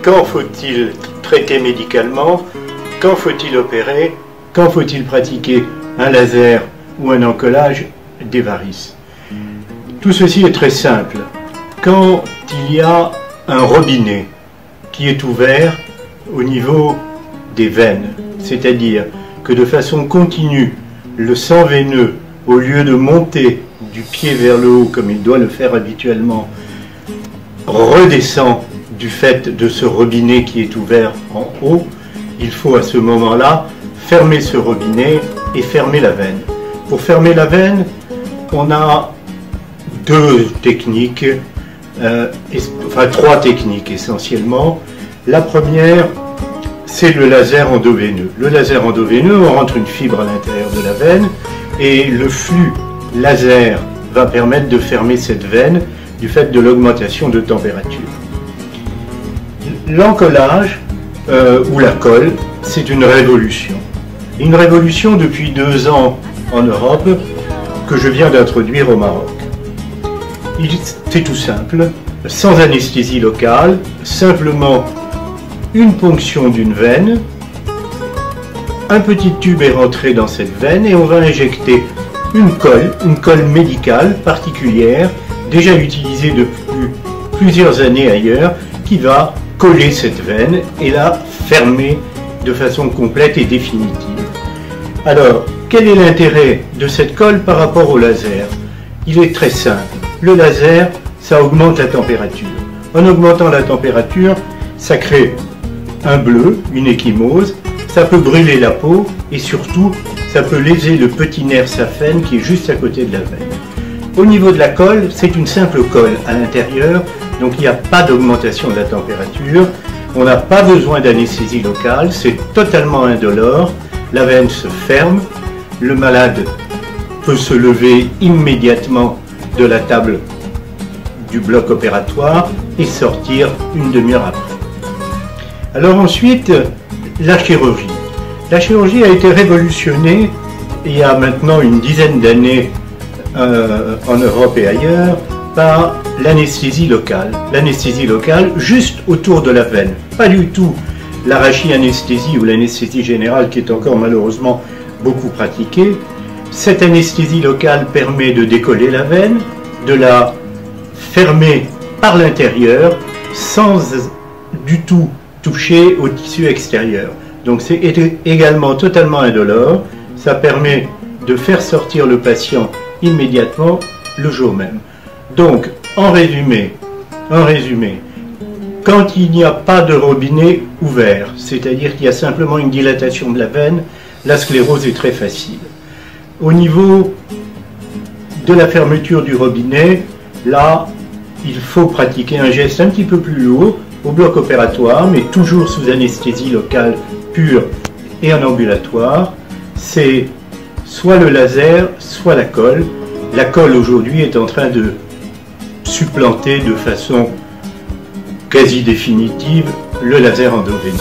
Quand faut-il traiter médicalement? Quand faut-il opérer? Quand faut-il pratiquer un laser ou un encollage des varices? Tout ceci est très simple. Quand il y a un robinet qui est ouvert au niveau des veines, c'est-à-dire que de façon continue, le sang veineux, au lieu de monter du pied vers le haut comme il doit le faire habituellement, redescend du fait de ce robinet qui est ouvert en haut, il faut à ce moment-là fermer ce robinet et fermer la veine. Pour fermer la veine, on a deux techniques, trois techniques essentiellement. La première, c'est le laser endoveineux. Le laser endoveineux, on rentre une fibre à l'intérieur de la veine et le flux laser va permettre de fermer cette veine du fait de l'augmentation de température. L'encollage ou la colle, c'est une révolution. Une révolution depuis 2 ans en Europe que je viens d'introduire au Maroc. C'est tout simple, sans anesthésie locale, simplement une ponction d'une veine, un petit tube est rentré dans cette veine et on va injecter une colle médicale particulière, déjà utilisée depuis plusieurs années ailleurs, qui va coller cette veine et la fermer de façon complète et définitive. Alors, quel est l'intérêt de cette colle par rapport au laser? Il est très simple. Le laser, ça augmente la température. En augmentant la température, ça crée un bleu, une ecchymose, ça peut brûler la peau et surtout, ça peut léser le petit nerf saphène qui est juste à côté de la veine. Au niveau de la colle, c'est une simple colle à l'intérieur, donc il n'y a pas d'augmentation de la température, on n'a pas besoin d'anesthésie locale, c'est totalement indolore, la veine se ferme, le malade peut se lever immédiatement de la table du bloc opératoire et sortir une demi-heure après. Alors ensuite, la chirurgie. La chirurgie a été révolutionnée il y a maintenant une dizaine d'années en Europe et ailleurs par l'anesthésie locale. L'anesthésie locale juste autour de la veine, pas du tout l'arachy-anesthésie ou l'anesthésie générale qui est encore malheureusement beaucoup pratiquée. Cette anesthésie locale permet de décoller la veine, de la fermer par l'intérieur sans du tout toucher au tissu extérieur. Donc c'est également totalement indolore, ça permet de faire sortir le patient immédiatement le jour même. Donc en résumé, quand il n'y a pas de robinet ouvert, c'est-à-dire qu'il y a simplement une dilatation de la veine, la sclérose est très facile. Au niveau de la fermeture du robinet, là, il faut pratiquer un geste un petit peu plus lourd au bloc opératoire, mais toujours sous anesthésie locale pure et en ambulatoire. C'est soit le laser, soit la colle. La colle aujourd'hui est en train de supplanter de façon quasi définitive le laser endoveiné.